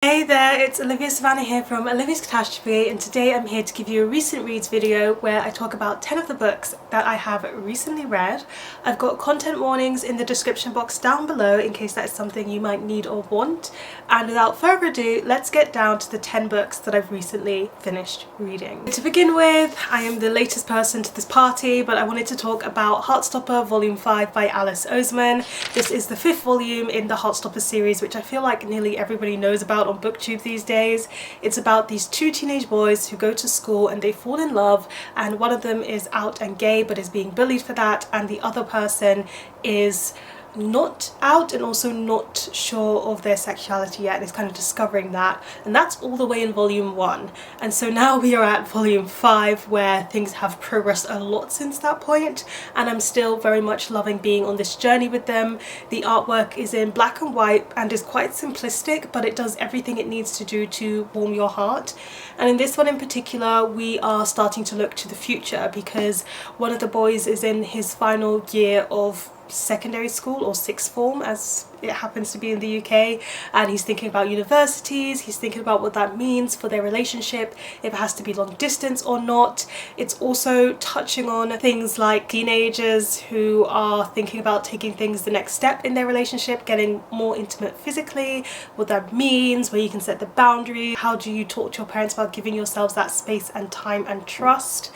Hey there, it's Olivia Savannah here from Olivia's Catastrophe, and today I'm here to give you a recent reads video where I talk about 10 of the books that I have recently read. I've got content warnings in the description box down below in case that is something you might need or want. And without further ado, let's get down to the 10 books that I've recently finished reading. To begin with, I am the latest person to this party, but I wanted to talk about Heartstopper Volume 5 by Alice Oseman. This is the 5th volume in the Heartstopper series, which I feel like nearly everybody knows about on booktube these days. It's about these two teenage boys who go to school and they fall in love, and one of them is out and gay but is being bullied for that, and the other person is not out and also not sure of their sexuality yet and is kind of discovering that, and that's all the way in volume 1. And so now we are at volume 5 where things have progressed a lot since that point, and I'm still very much loving being on this journey with them. The artwork is in black and white and is quite simplistic, but it does everything it needs to do to warm your heart. And in this one in particular, we are starting to look to the future because one of the boys is in his final year of secondary school, or sixth form as it happens to be in the UK, and he's thinking about universities, he's thinking about what that means for their relationship, if it has to be long distance or not. It's also touching on things like teenagers who are thinking about taking things the next step in their relationship, getting more intimate physically, what that means, where you can set the boundary, how do you talk to your parents about giving yourselves that space and time and trust.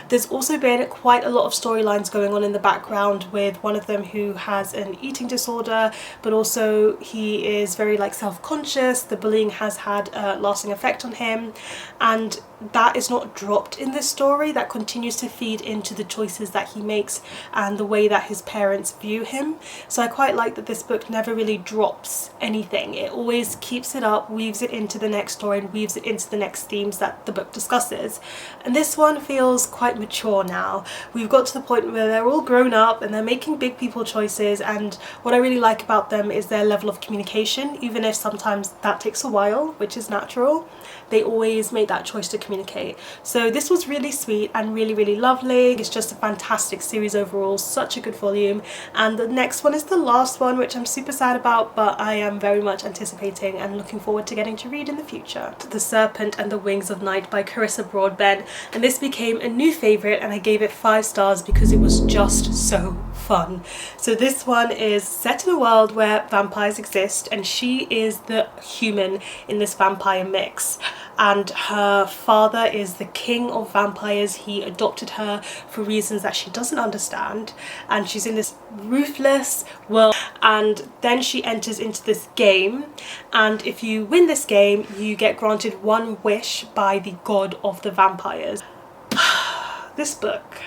There's also been quite a lot of storylines going on in the background with one of them who has an eating disorder, but also he is very self-conscious. The bullying has had a lasting effect on him, and that is not dropped in this story. That continues to feed into the choices that he makes and the way that his parents view him. So I quite like that this book never really drops anything. It always keeps it up, weaves it into the next story and weaves it into the next themes that the book discusses. And this one feels quite mature now. We've got to the point where they're all grown up and they're making big people choices, and what I really like about them is their level of communication. Even if sometimes that takes a while, which is natural, they always make that choice to communicate. So this was really sweet and really lovely. It's just a fantastic series overall, such a good volume. And the next one is the last one, which I'm super sad about, but I am very much anticipating and looking forward to getting to read in the future. The Serpent and the Wings of Night by Carissa Broadbent, and this became a new favourite, and I gave it 5 stars because it was just so fun. So this one is set in a world where vampires exist, and she is the human in this vampire mix, and her father is the king of vampires. He adopted her for reasons that she doesn't understand, and she's in this ruthless world, and then she enters into this game, and if you win this game you get granted one wish by the god of the vampires. This book,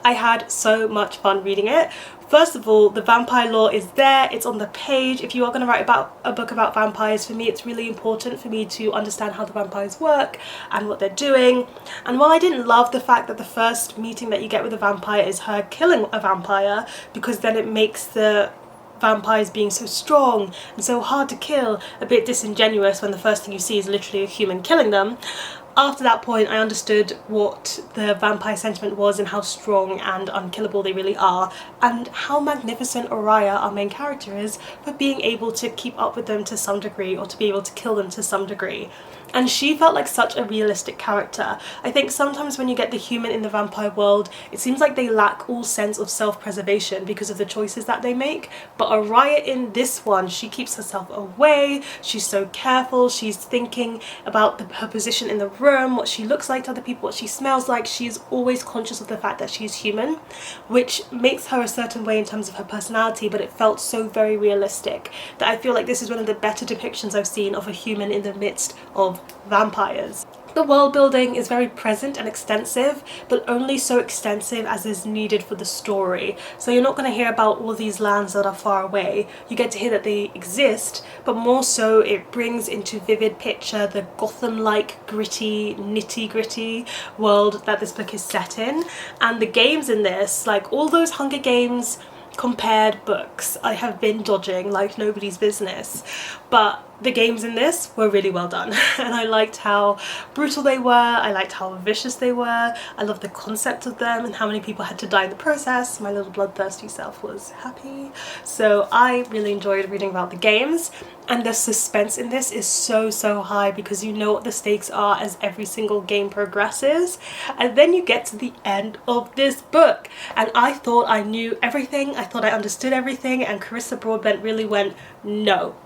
I had so much fun reading it. First of all, the vampire lore is there, it's on the page. If you are going to write about a book about vampires, for me it's really important for me to understand how the vampires work and what they're doing. And while I didn't love the fact that the first meeting that you get with a vampire is her killing a vampire, because then it makes the vampires being so strong and so hard to kill a bit disingenuous when the first thing you see is literally a human killing them, after that point I understood what the vampire sentiment was and how strong and unkillable they really are, and how magnificent Oriah, our main character, is for being able to keep up with them to some degree, or to be able to kill them to some degree. And she felt like such a realistic character. I think sometimes when you get the human in the vampire world, it seems like they lack all sense of self-preservation because of the choices that they make. But Oriah in this one, she keeps herself away, she's so careful, she's thinking about her position in the room, what she looks like to other people, what she smells like. She's always conscious of the fact that she's human, which makes her a certain way in terms of her personality, but it felt so very realistic that I feel like this is one of the better depictions I've seen of a human in the midst of vampires. The world building is very present and extensive, but only so extensive as is needed for the story. So you're not going to hear about all these lands that are far away. You get to hear that they exist, but more so it brings into vivid picture the Gotham-like gritty, nitty-gritty world that this book is set in. And the games in this, like all those Hunger Games compared books, I have been dodging like nobody's business, but the games in this were really well done and I liked how brutal they were, I liked how vicious they were, I loved the concept of them and how many people had to die in the process. My little bloodthirsty self was happy. So I really enjoyed reading about the games, and the suspense in this is so high because you know what the stakes are as every single game progresses, and then you get to the end of this book and I thought I knew everything, I thought I understood everything, and Carissa Broadbent really went, no.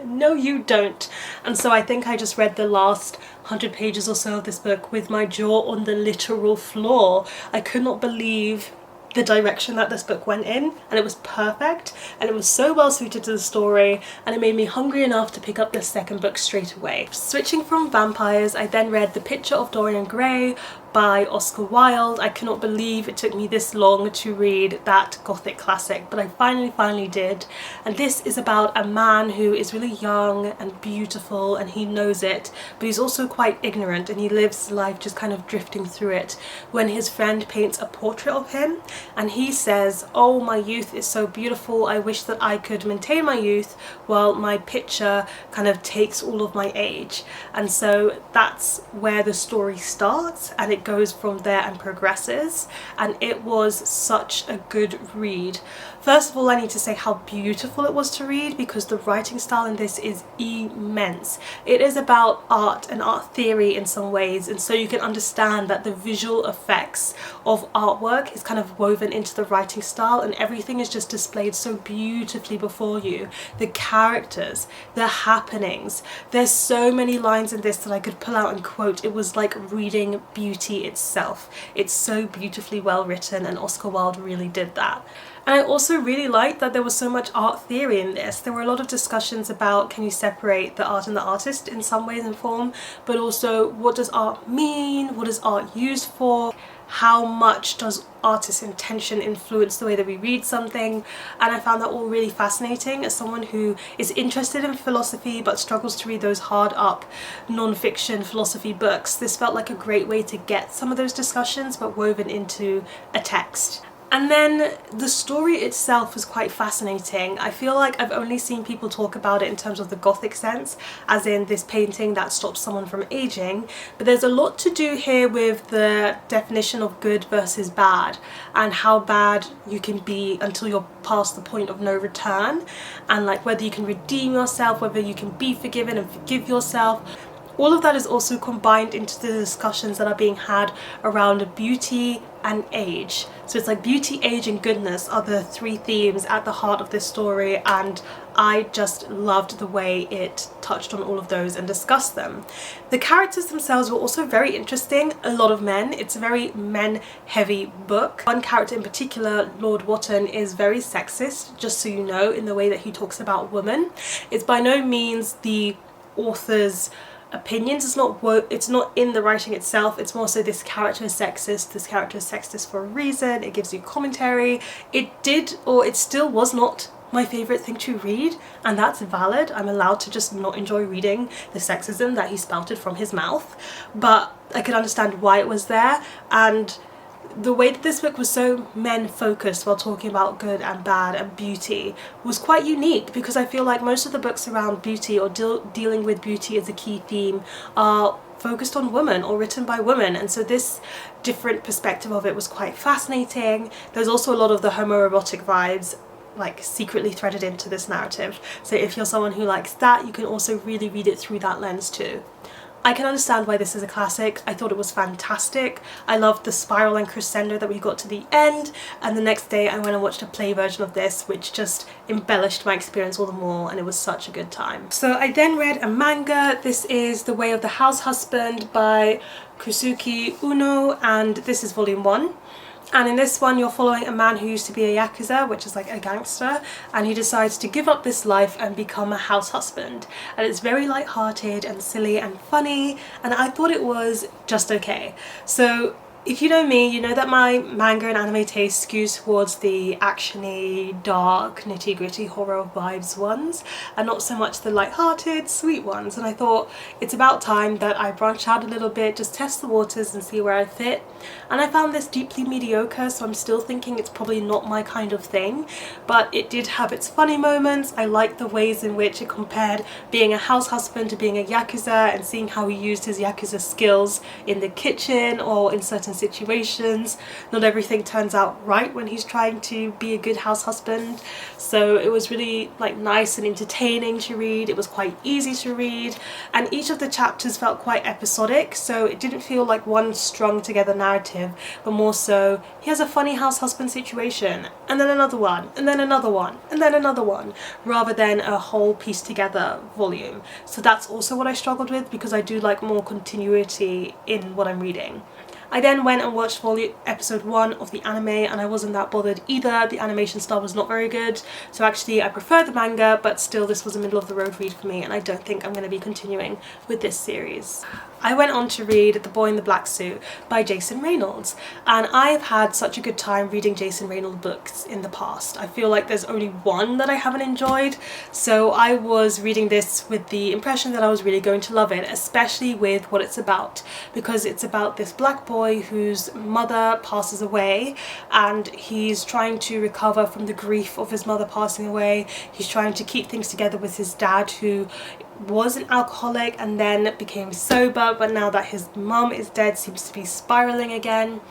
No you don't. And so I think I just read the last 100 pages or so of this book with my jaw on the literal floor. I could not believe the direction that this book went in, and it was perfect and it was so well suited to the story, and it made me hungry enough to pick up the second book straight away. Switching from vampires, I then read The Picture of Dorian Gray by Oscar Wilde. I cannot believe it took me this long to read that Gothic classic, but I finally did. And this is about a man who is really young and beautiful and he knows it, but he's also quite ignorant, and he lives life just kind of drifting through it when his friend paints a portrait of him and he says, oh, my youth is so beautiful, I wish that I could maintain my youth while my picture kind of takes all of my age. And so that's where the story starts, and it goes from there and progresses, and it was such a good read. First of all, I need to say how beautiful it was to read, because the writing style in this is immense. It is about art and art theory in some ways, and so you can understand that the visual effects of artwork is kind of woven into the writing style, and everything is just displayed so beautifully before you. The characters, the happenings, there's so many lines in this that I could pull out and quote. It was like reading beauty itself. It's so beautifully well written, and Oscar Wilde really did that. And I also really liked that there was so much art theory in this. There were a lot of discussions about, can you separate the art and the artist in some ways and form, but also what does art mean, what is art used for, how much does artist's intention influence the way that we read something. And I found that all really fascinating as someone who is interested in philosophy but struggles to read those hard up non-fiction philosophy books. This felt like a great way to get some of those discussions but woven into a text. And then the story itself was quite fascinating. I feel like I've only seen people talk about it in terms of the Gothic sense, as in this painting that stops someone from aging, but there's a lot to do here with the definition of good versus bad, and how bad you can be until you're past the point of no return, and like whether you can redeem yourself, whether you can be forgiven and forgive yourself. All of that is also combined into the discussions that are being had around beauty and age. So it's like beauty, age and goodness are the three themes at the heart of this story, and I just loved the way it touched on all of those and discussed them. The characters themselves were also very interesting. A lot of men. It's a very men-heavy book. One character in particular, Lord Wotton, is very sexist, just so you know, in the way that he talks about women. It's by no means the author's opinions, it's not in the writing itself, it's more so this character is sexist for a reason. It gives you commentary. It still was not my favourite thing to read, and that's valid. I'm allowed to just not enjoy reading the sexism that he spouted from his mouth, but I could understand why it was there. And the way that this book was so men focused while talking about good and bad and beauty was quite unique, because I feel like most of the books around beauty or dealing with beauty as a key theme are focused on women or written by women, and so this different perspective of it was quite fascinating. There's also a lot of the homoerotic vibes like secretly threaded into this narrative, so if you're someone who likes that, you can also really read it through that lens too. I can understand why this is a classic. I thought it was fantastic. I loved the spiral and crescendo that we got to the end, and the next day I went and watched a play version of this, which just embellished my experience all the more, and it was such a good time. So I then read a manga. This is The Way of the Househusband by Kousuke Oono, and this is volume 1. And in this one you're following a man who used to be a yakuza, which is like a gangster, and he decides to give up this life and become a house husband. And it's very light-hearted and silly and funny, and I thought it was just okay. So If you know me, you know that my manga and anime taste skews towards the actiony, dark, nitty-gritty horror vibes ones, and not so much the light-hearted, sweet ones. And I thought it's about time that I branch out a little bit, just test the waters and see where I fit. And I found this deeply mediocre, so I'm still thinking it's probably not my kind of thing, but it did have its funny moments. I liked the ways in which it compared being a house husband to being a yakuza, and seeing how he used his yakuza skills in the kitchen or in certain situations. Not everything turns out right when he's trying to be a good house husband, so it was really like nice and entertaining to read. It was quite easy to read, and each of the chapters felt quite episodic, so it didn't feel like one strung together narrative, but more so he has a funny house husband situation and then another one and then another one and then another one, rather than a whole pieced together volume. So that's also what I struggled with, because I do like more continuity in what I'm reading. I then went and watched episode 1 of the anime, and I wasn't that bothered either. The animation style was not very good, so actually I prefer the manga, but still this was a middle of the road read for me, and I don't think I'm going to be continuing with this series. I went on to read The Boy in the Black Suit by Jason Reynolds, and I have had such a good time reading Jason Reynolds books in the past. I feel like there's only one that I haven't enjoyed, so I was reading this with the impression that I was really going to love it, especially with what it's about, because it's about this black boy whose mother passes away, and he's trying to recover from the grief of his mother passing away. He's trying to keep things together with his dad, who was an alcoholic and then became sober, but now that his mum is dead seems to be spiraling again.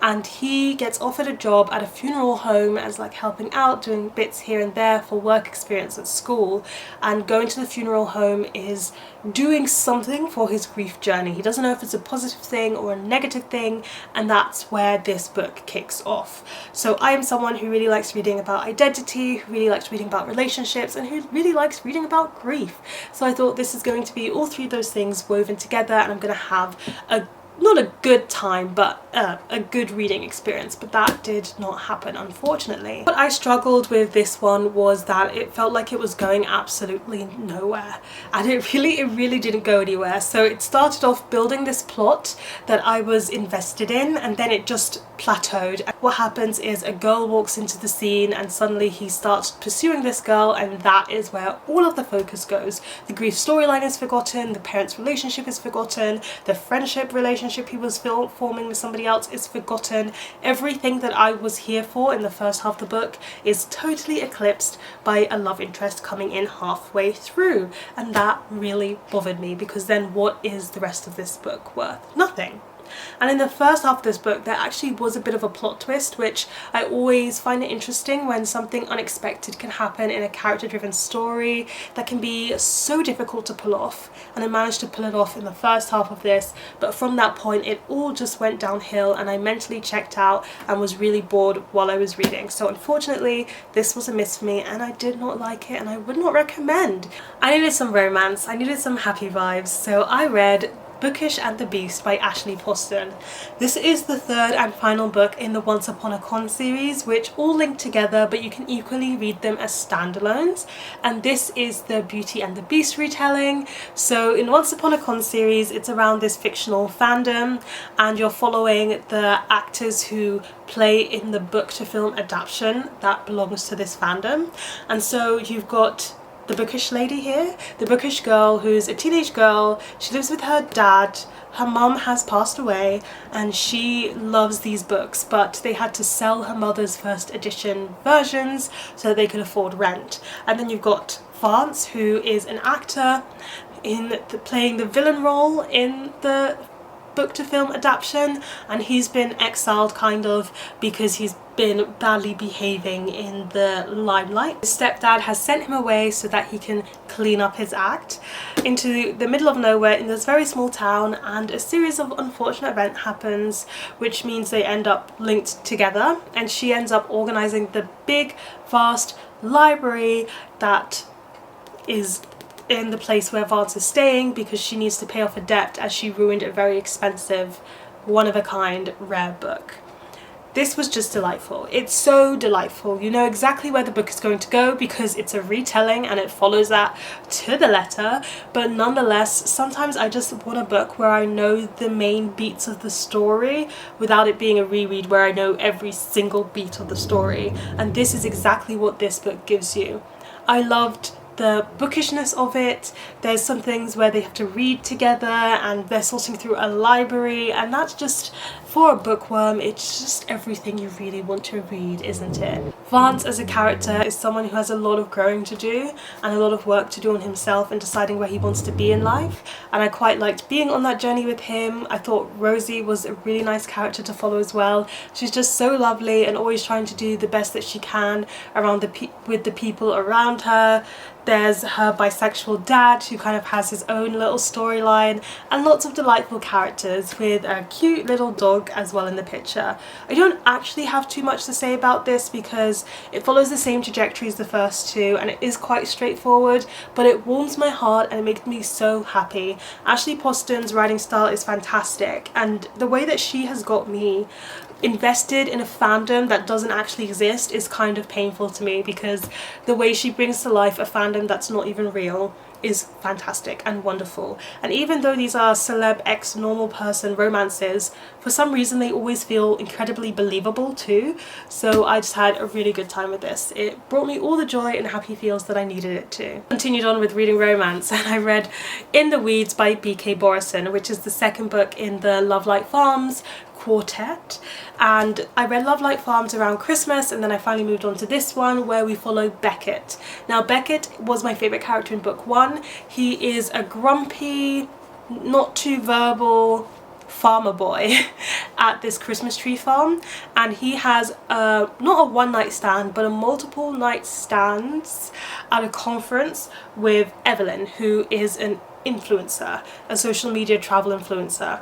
And he gets offered a job at a funeral home as like helping out, doing bits here and there for work experience at school, and going to the funeral home is doing something for his grief journey. He doesn't know if it's a positive thing or a negative thing, and that's where this book kicks off. So I am someone who really likes reading about identity, who really likes reading about relationships, and who really likes reading about grief. So I thought this is going to be all three of those things woven together, and I'm going to have not a good time, but a good reading experience, but that did not happen, unfortunately. What I struggled with this one was that it felt like it was going absolutely nowhere, and it really didn't go anywhere. So it started off building this plot that I was invested in, and then it just plateaued. And what happens is a girl walks into the scene, and suddenly he starts pursuing this girl, and that is where all of the focus goes. The grief storyline is forgotten, the parents' relationship is forgotten, the friendship relationship he was forming with somebody else is forgotten. Everything that I was here for in the first half of the book is totally eclipsed by a love interest coming in halfway through, and that really bothered me, because then what is the rest of this book worth? Nothing. And in the first half of this book there actually was a bit of a plot twist, which I always find it interesting when something unexpected can happen in a character-driven story that can be so difficult to pull off, and I managed to pull it off in the first half of this, but from that point it all just went downhill, and I mentally checked out and was really bored while I was reading. So unfortunately this was a miss for me, and I did not like it, and I would not recommend. I needed some romance, I needed some happy vibes, so I read Bookish and the Beast by Ashley Poston. This is the third and final book in the Once Upon a Con series, which all link together, but you can equally read them as standalones, and this is the Beauty and the Beast retelling. So in Once Upon a Con series it's around this fictional fandom, and you're following the actors who play in the book to film adaptation that belongs to this fandom. And so you've got the bookish lady here, the bookish girl who's a teenage girl. She lives with her dad, her mum has passed away, and she loves these books, but they had to sell her mother's first edition versions so they could afford rent. And then you've got Vance, who is an actor playing the villain role in the book to film adaptation, and he's been exiled kind of because he's been badly behaving in the limelight. His stepdad has sent him away so that he can clean up his act into the middle of nowhere in this very small town, and a series of unfortunate events happens, which means they end up linked together, and she ends up organizing the big vast library that is in the place where Vance is staying, because she needs to pay off a debt as she ruined a very expensive, one-of-a-kind rare book. This was just delightful. It's so delightful. You know exactly where the book is going to go because it's a retelling and it follows that to the letter. But nonetheless, sometimes I just want a book where I know the main beats of the story without it being a reread where I know every single beat of the story. And this is exactly what this book gives you. I loved the bookishness of it. There's some things where they have to read together and they're sorting through a library, and that's just, for a bookworm, it's just everything you really want to read, isn't it? Vance as a character is someone who has a lot of growing to do and a lot of work to do on himself and deciding where he wants to be in life, and I quite liked being on that journey with him. I thought Rosie was a really nice character to follow as well. She's just so lovely and always trying to do the best that she can around with the people around her. There's her bisexual dad who kind of has his own little storyline, and lots of delightful characters with a cute little dog as well in the picture. I don't actually have too much to say about this because it follows the same trajectory as the first two and it is quite straightforward, but it warms my heart and it makes me so happy. Ashley Poston's writing style is fantastic, and the way that she has got me invested in a fandom that doesn't actually exist is kind of painful to me, because the way she brings to life a fandom that's not even real is fantastic and wonderful. And even though these are celeb ex normal person romances, for some reason they always feel incredibly believable too. So I just had a really good time with this. It brought me all the joy and happy feels that I needed it to. Continued on with reading romance, and I read In the Weeds by B.K. Borison, which is the second book in the Love Light Farms quartet, and I read Love Light Farms around Christmas, and then I finally moved on to this one where we follow Beckett. Now Beckett was my favourite character in book one. He is a grumpy, not too verbal farmer boy at this Christmas tree farm, and he has not a one night stand but a multiple night stands at a conference with Evelyn, who is an influencer, a social media travel influencer.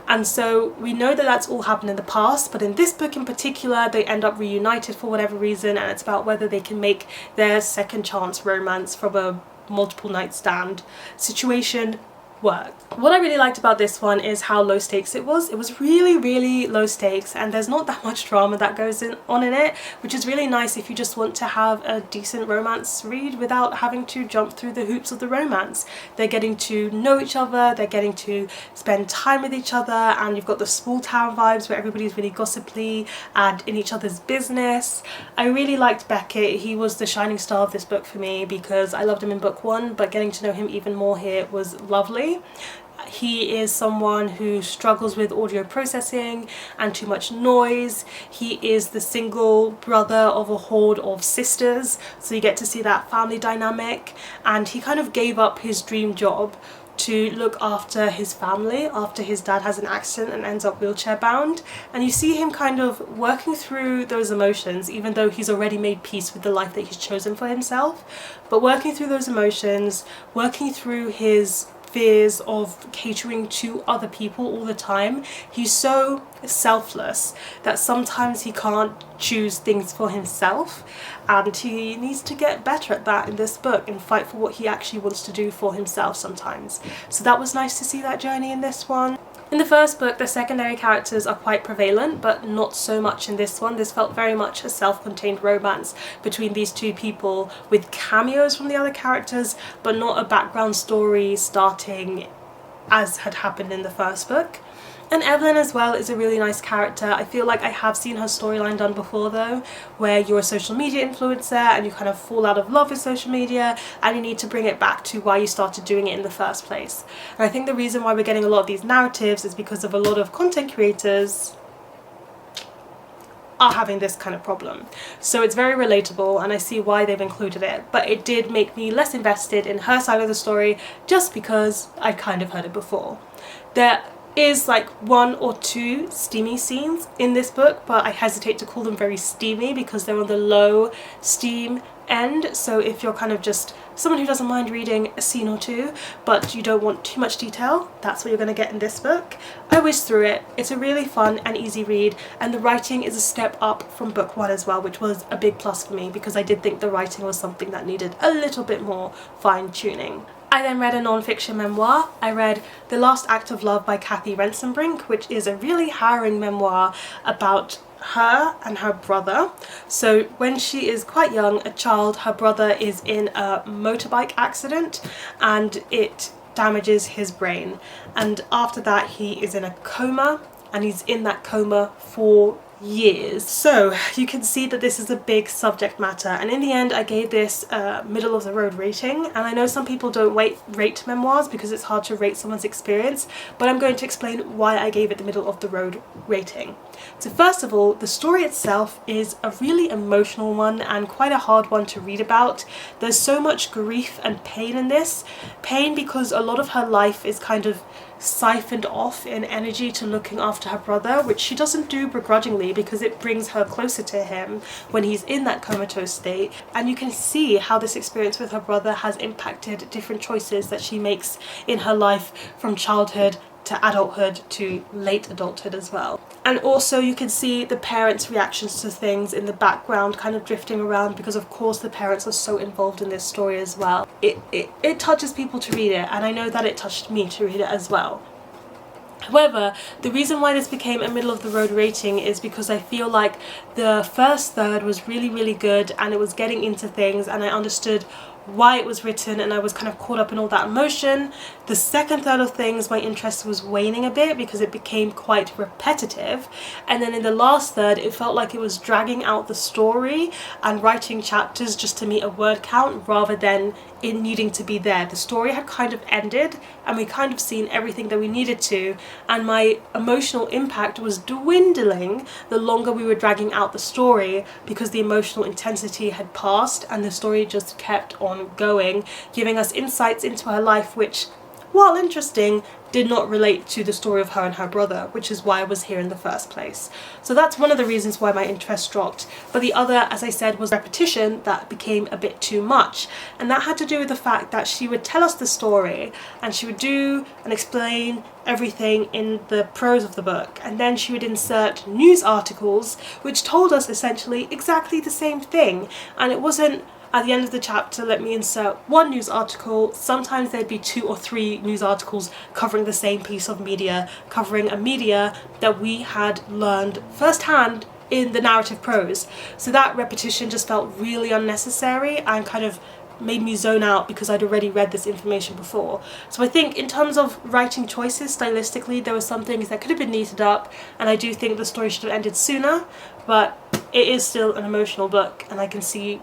And so we know that that's all happened in the past, but in this book in particular they end up reunited for whatever reason, and it's about whether they can make their second chance romance from a multiple night stand situation work. What I really liked about this one is how low stakes it was. It was really low stakes, and there's not that much drama that goes on in it, which is really nice if you just want to have a decent romance read without having to jump through the hoops of the romance. They're getting to know each other, they're getting to spend time with each other, and you've got the small town vibes where everybody's really gossipy and in each other's business. I really liked Beckett. He was the shining star of this book for me because I loved him in book one, but getting to know him even more here was lovely. He is someone who struggles with audio processing and too much noise. He is the single brother of a horde of sisters, so you get to see that family dynamic, and he kind of gave up his dream job to look after his family after his dad has an accident and ends up wheelchair bound, and you see him kind of working through those emotions even though he's already made peace with the life that he's chosen for himself. But working through those emotions, working through his fears of catering to other people all the time. He's so selfless that sometimes he can't choose things for himself, and he needs to get better at that in this book and fight for what he actually wants to do for himself sometimes. So that was nice to see that journey in this one. In the first book, the secondary characters are quite prevalent, but not so much in this one. This felt very much a self-contained romance between these two people with cameos from the other characters, but not a background story starting as had happened in the first book. And Evelyn as well is a really nice character. I feel like I have seen her storyline done before though, where you're a social media influencer and you kind of fall out of love with social media and you need to bring it back to why you started doing it in the first place. And I think the reason why we're getting a lot of these narratives is because of a lot of content creators are having this kind of problem. So it's very relatable and I see why they've included it, but it did make me less invested in her side of the story just because I'd kind of heard it before. There is like one or two steamy scenes in this book, but I hesitate to call them very steamy because they're on the low steam end. So if you're kind of just someone who doesn't mind reading a scene or two but you don't want too much detail, that's what you're going to get in this book. I whizzed through it. It's a really fun and easy read, and the writing is a step up from book one as well, which was a big plus for me because I did think the writing was something that needed a little bit more fine-tuning. I then read a non-fiction memoir. I read The Last Act of Love by Cathy Rentzenbrink, which is a really harrowing memoir about her and her brother. So when she is quite young, a child, her brother is in a motorbike accident and it damages his brain, and after that he is in a coma, and he's in that coma for years. So you can see that this is a big subject matter, and in the end I gave this middle of the road rating. And I know some people don't rate memoirs because it's hard to rate someone's experience, but I'm going to explain why I gave it the middle of the road rating. So first of all, the story itself is a really emotional one and quite a hard one to read about. There's so much grief and pain in this. Pain because a lot of her life is kind of siphoned off in energy to looking after her brother, which she doesn't do begrudgingly because it brings her closer to him when he's in that comatose state. And you can see how this experience with her brother has impacted different choices that she makes in her life from childhood to adulthood to late adulthood as well. And also you can see the parents' reactions to things in the background kind of drifting around, because of course the parents are so involved in this story as well. It touches people to read it, and I know that it touched me to read it as well. However, the reason why this became a middle of the road rating is because I feel like the first third was really good, and it was getting into things and I understood why it was written and I was kind of caught up in all that emotion. The second third of things, my interest was waning a bit because it became quite repetitive, and then in the last third it felt like it was dragging out the story and writing chapters just to meet a word count rather than it needing to be there. The story had kind of ended and we kind of seen everything that we needed to, and my emotional impact was dwindling the longer we were dragging out the story because the emotional intensity had passed and the story just kept on going, giving us insights into her life which, while interesting, did not relate to the story of her and her brother, which is why I was here in the first place. So that's one of the reasons why my interest dropped. But the other, as I said, was repetition that became a bit too much. And that had to do with the fact that she would tell us the story and she would do and explain everything in the prose of the book, and then she would insert news articles which told us essentially exactly the same thing. And it wasn't at the end of the chapter, let me insert one news article. Sometimes there'd be 2 or 3 news articles covering the same piece of media, covering a media that we had learned firsthand in the narrative prose. So that repetition just felt really unnecessary and kind of made me zone out because I'd already read this information before. So I think in terms of writing choices, stylistically, there were some things that could have been neated up, and I do think the story should have ended sooner, but it is still an emotional book and I can see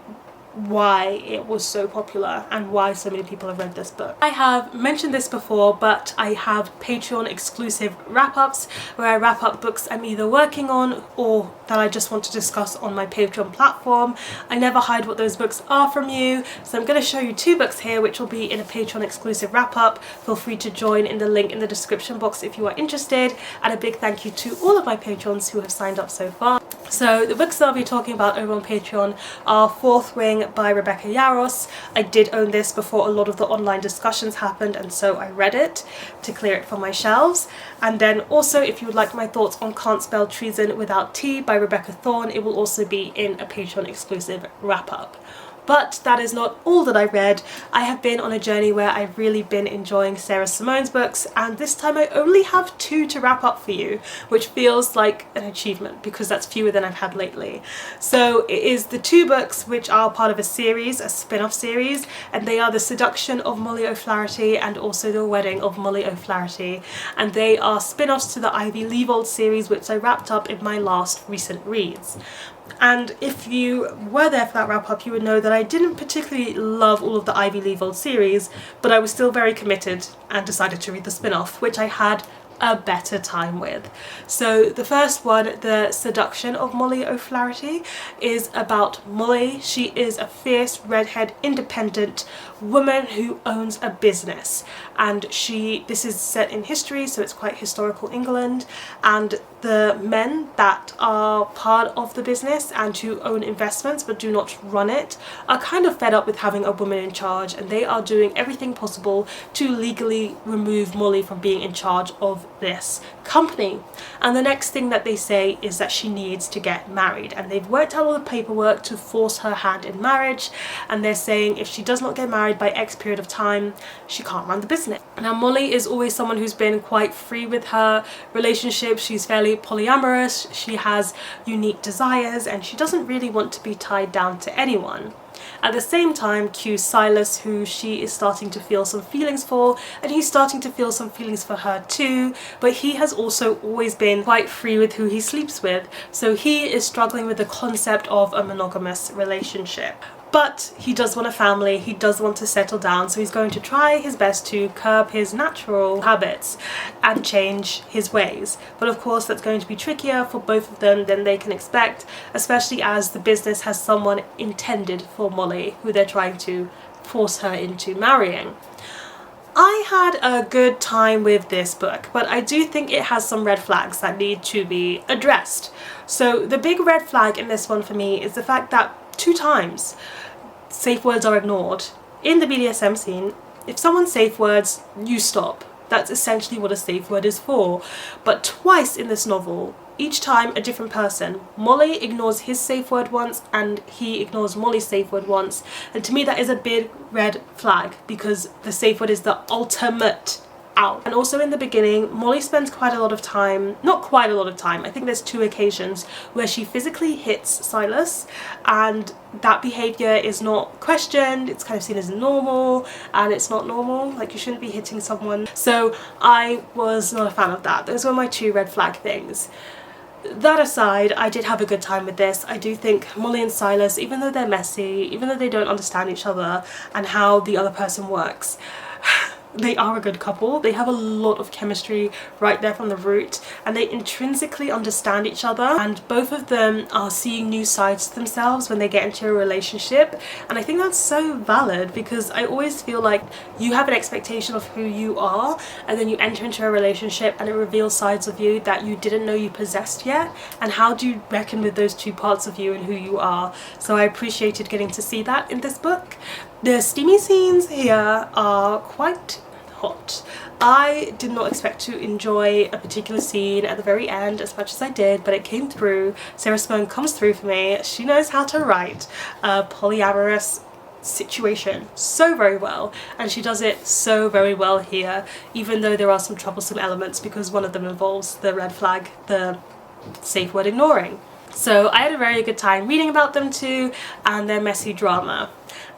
why it was so popular and why so many people have read this book. I have mentioned this before, but I have Patreon exclusive wrap-ups where I wrap up books I'm either working on or that I just want to discuss on my Patreon platform. I never hide what those books are from you, so I'm going to show you 2 books here which will be in a Patreon exclusive wrap-up. Feel free to join in the link in the description box if you are interested, and a big thank you to all of my patrons who have signed up so far. So the books that I'll be talking about over on Patreon are Fourth Wing by Rebecca Yarros. I did own this before a lot of the online discussions happened, and so I read it to clear it from my shelves. And then also, if you would like my thoughts on Can't Spell Treason Without T by Rebecca Thorne, it will also be in a Patreon exclusive wrap-up. But that is not all that I read. I have been on a journey where I've really been enjoying Sarah Simone's books, and this time I only have 2 to wrap up for you, which feels like an achievement because that's fewer than I've had lately. So it is the 2 books which are part of a series, a spin-off series, and they are The Seduction of Molly O'Flaherty and also The Wedding of Molly O'Flaherty, and they are spin-offs to the Ivy Leavold series which I wrapped up in my last recent reads. And if you were there for that wrap-up, you would know that I didn't particularly love all of the Ivy Leavold series, but I was still very committed and decided to read the spin-off, which I had a better time with. So the first one, The Seduction of Molly O'Flaherty, is about Molly. She is a fierce, redhead, independent woman who owns a business, and this is set in history, so it's quite historical England, and the men that are part of the business and who own investments but do not run it are kind of fed up with having a woman in charge, and they are doing everything possible to legally remove Molly from being in charge of of this company. And the next thing that they say is that she needs to get married, and they've worked out all the paperwork to force her hand in marriage, and they're saying if she does not get married by X period of time, she can't run the business. Now Molly is always someone who's been quite free with her relationships. She's fairly polyamorous, she has unique desires, and she doesn't really want to be tied down to anyone. At the same time, cues Silas, who she is starting to feel some feelings for, and he's starting to feel some feelings for her too, but he has also always been quite free with who he sleeps with, so he is struggling with the concept of a monogamous relationship. But he does want a family, he does want to settle down, so he's going to try his best to curb his natural habits and change his ways. But of course that's going to be trickier for both of them than they can expect, especially as the business has someone intended for Molly who they're trying to force her into marrying. I had a good time with this book, but I do think it has some red flags that need to be addressed. So the big red flag in this one for me is the fact that 2 times safe words are ignored. In the BDSM scene, if someone safe words, you stop. That's essentially what a safe word is for. But twice in this novel, each time a different person. Molly ignores his safe word once and he ignores Molly's safe word once. And to me that is a big red flag, because the safe word is the ultimate out. And also in the beginning, Molly spends quite a lot of time, not quite a lot of time, I think there's 2 occasions where she physically hits Silas, and that behaviour is not questioned, it's kind of seen as normal, and it's not normal, like you shouldn't be hitting someone. So I was not a fan of that. Those were my 2 red flag things. That aside, I did have a good time with this. I do think Molly and Silas, even though they're messy, even though they don't understand each other and how the other person works, they are a good couple. They have a lot of chemistry right there from the root, and they intrinsically understand each other, and both of them are seeing new sides to themselves when they get into a relationship. And I think that's so valid, because I always feel like you have an expectation of who you are, and then you enter into a relationship and it reveals sides of you that you didn't know you possessed yet, and how do you reckon with those 2 parts of you and who you are. So I appreciated getting to see that in this book. The steamy scenes here are quite hot. I did not expect to enjoy a particular scene at the very end as much as I did, but it came through. Simone comes through for me. She knows how to write a polyamorous situation so very well, and she does it so very well here, even though there are some troublesome elements, because one of them involves the red flag, the safe word ignoring. So I had a very good time reading about them too, and their messy drama.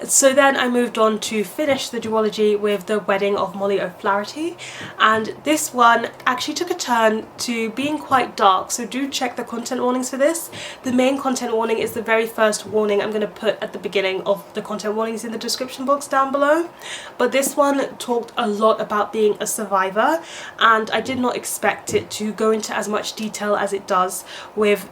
So then I moved on to finish the duology with The Wedding of Molly O'Flaherty, and this one actually took a turn to being quite dark, so do check the content warnings for this. The main content warning is the very first warning I'm going to put at the beginning of the content warnings in the description box down below. But this one talked a lot about being a survivor, and I did not expect it to go into as much detail as it does with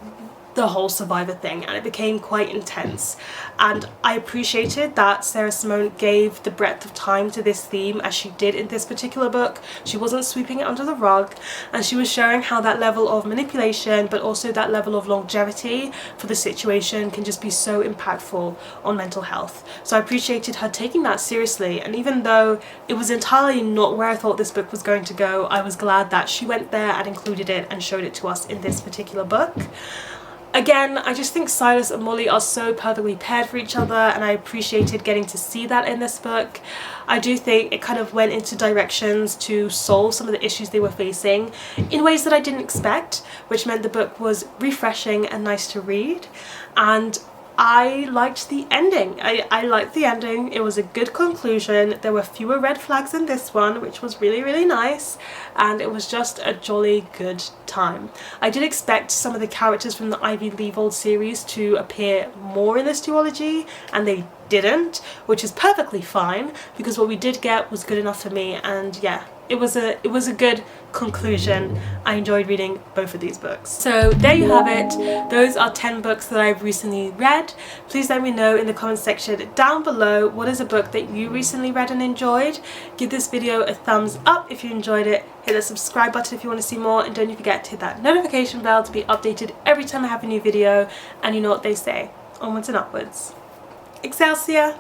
the whole survivor thing, and it became quite intense. And I appreciated that Simone gave the breadth of time to this theme as she did in this particular book. She wasn't sweeping it under the rug, and she was showing how that level of manipulation, but also that level of longevity for the situation, can just be so impactful on mental health. So I appreciated her taking that seriously, and even though it was entirely not where I thought this book was going to go, I was glad that she went there and included it and showed it to us in this particular book. Again, I just think Silas and Molly are so perfectly paired for each other, and I appreciated getting to see that in this book. I do think it kind of went into directions to solve some of the issues they were facing in ways that I didn't expect, which meant the book was refreshing and nice to read. And I liked the ending. I liked the ending. It was a good conclusion. There were fewer red flags in this one, which was really, really nice, and it was just a jolly good time. I did expect some of the characters from the Ivy Leavold series to appear more in this duology, and they didn't, which is perfectly fine, because what we did get was good enough for me. And yeah, it was a good conclusion. I enjoyed reading both of these books. So there you have it. Those are 10 books that I've recently read. Please let me know in the comment section down below what is a book that you recently read and enjoyed. Give this video a thumbs up if you enjoyed it. Hit the subscribe button if you want to see more, and don't forget to hit that notification bell to be updated every time I have a new video. And you know what they say, onwards and upwards. Excelsior!